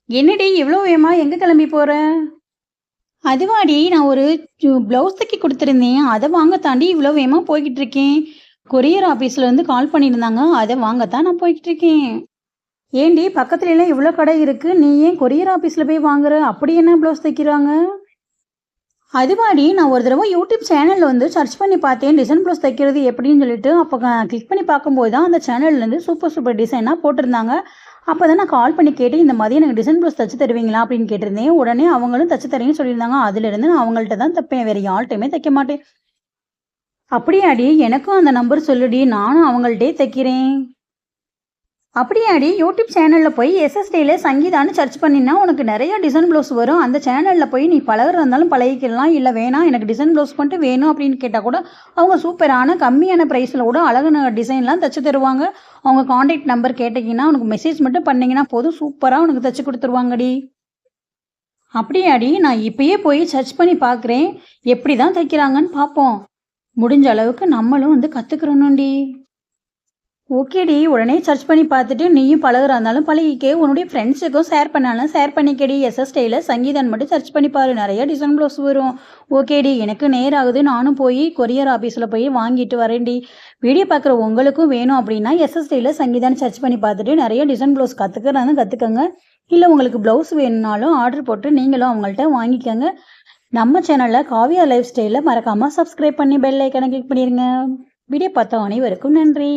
என்னடி இவ்ளோ வேகமா எங்க கிளம்பி போற? அதுவாடி நான் ஒரு ப்ளவுஸ் தைக்க குடுத்துருந்தேன். அத வாங்க தாண்டி இவ்ளோ வேகமா போய்கிட்டு இருக்கேன். கொரியர் ஆஃபீஸ்ல இருந்து கால் பண்ணியிருந்தாங்க. அத வாங்க தான் நான் போய்கிட்டு இருக்கேன். ஏன்டி பக்கத்துலலாம் இவ்ளோ கடை இருக்கு. நீ ஏன் கொரியர் ஆஃபீஸ்ல போய் வாங்குற? அப்படி என்ன ப்ளவுஸ் தைக்கிறாங்க? அதுவாடி நான் ஒரு தடவ யூடியூப் சேனல்ல வந்து சர்ச் பண்ணி பார்த்தேன். டிசைன் ப்ளவுஸ் தைக்கிறது எப்படின்னு சொல்லிட்டு. அப்ப கிளிக் பண்ணி பார்க்கும்போது தான் அந்த சேனல்லேருந்து சூப்பர் சூப்பர் டிசைனா போட்டிருந்தாங்க. அப்ப தான் நான் கால் பண்ணி கேட்டேன். இந்த மாதிரி எனக்கு டிசைன் ப்ளவுஸ் தச்சு தருவீங்களா? அப்படின்னு கேட்டிருந்தேன். உடனே அவங்களும் தச்சு தரேன்னு சொல்லியிருந்தாங்க. அதிலிருந்து நான் அவங்கள்ட்ட தான் தைப்பேன். வேற யார்ட்டயுமே தைக்க மாட்டேன். அப்படியாடி? எனக்கும் அந்த நம்பர் சொல்லுடி. நானும் அவங்கள்ட்டயே தைக்கிறேன். அப்படியாடி? யூடியூப் சேனல்ல போய் எஸ்எஸ்டில சங்கீதான்னு சர்ச் பண்ணினா உனக்கு நிறைய டிசைன் ப்ளவுஸ் வரும். அந்த சேனல்ல போய் நீ பழகுறதா இருந்தாலும் பழகிக்கலாம். இல்ல வேணாம் எனக்கு டிசைன் ப்ளவுஸ் மட்டும் வேணும் அப்படின்னு கேட்டா கூட அவங்க சூப்பரான கம்மியான பிரைஸ்ல கூட அழகான டிசைன்லாம் தச்சு தருவாங்க. அவங்க கான்டாக்ட் நம்பர் கேட்டீங்கன்னா உனக்கு மெசேஜ் மட்டும் பண்ணீங்கன்னா போதும் சூப்பரா உனக்கு தச்சு கொடுத்துருவாங்கடி. அப்படியாடி? நான் இப்பயே போய் சர்ச் பண்ணி பார்க்குறேன். எப்படி தான் தைக்கிறாங்கன்னு பார்ப்போம். முடிஞ்ச அளவுக்கு நம்மளும் வந்து கத்துக்கிறணும்டி. ஓகேடி. உடனே சர்ச் பண்ணி பார்த்துட்டு நீயும் பழகுறா இருந்தாலும் பழகிக்க. உன்னுடைய ஃப்ரெண்ட்ஸுக்கும் ஷேர் பண்ணாலும் ஷேர் பண்ணிக்கடி. எஸ்எஸ் சங்கீதான் மட்டும் சர்ச் பண்ணி பாரு. நிறைய டிசைன் ப்ளவுஸ் வரும். ஓகேடி. எனக்கு நேரம் ஆகுது. நானும் போய் கொரியர் ஆஃபீஸில் போய் வாங்கிட்டு வரேன்டி. வீடியோ பார்க்குற உங்களுக்கும் வேணும் அப்படின்னா எஸ்எஸ் சங்கீதான்னு சர்ச் பண்ணி பார்த்துட்டு நிறைய டிசைன் ப்ளவுஸ் கற்றுக்கிறாங்க கற்றுக்கங்க. இல்லை உங்களுக்கு ப்ளவுஸ் வேணும்னாலும் ஆர்டர் போட்டு நீங்களும் அவங்கள்ட்ட வாங்கிக்கோங்க. நம்ம சேனலில் காவியா லைஃப் ஸ்டைலில் மறக்காமல் சப்ஸ்கிரைப் பண்ணி பெல் ஐக்கனை கிளிக் பண்ணிடுங்க. வீடியோ பார்த்த அனைவருக்கும் நன்றி.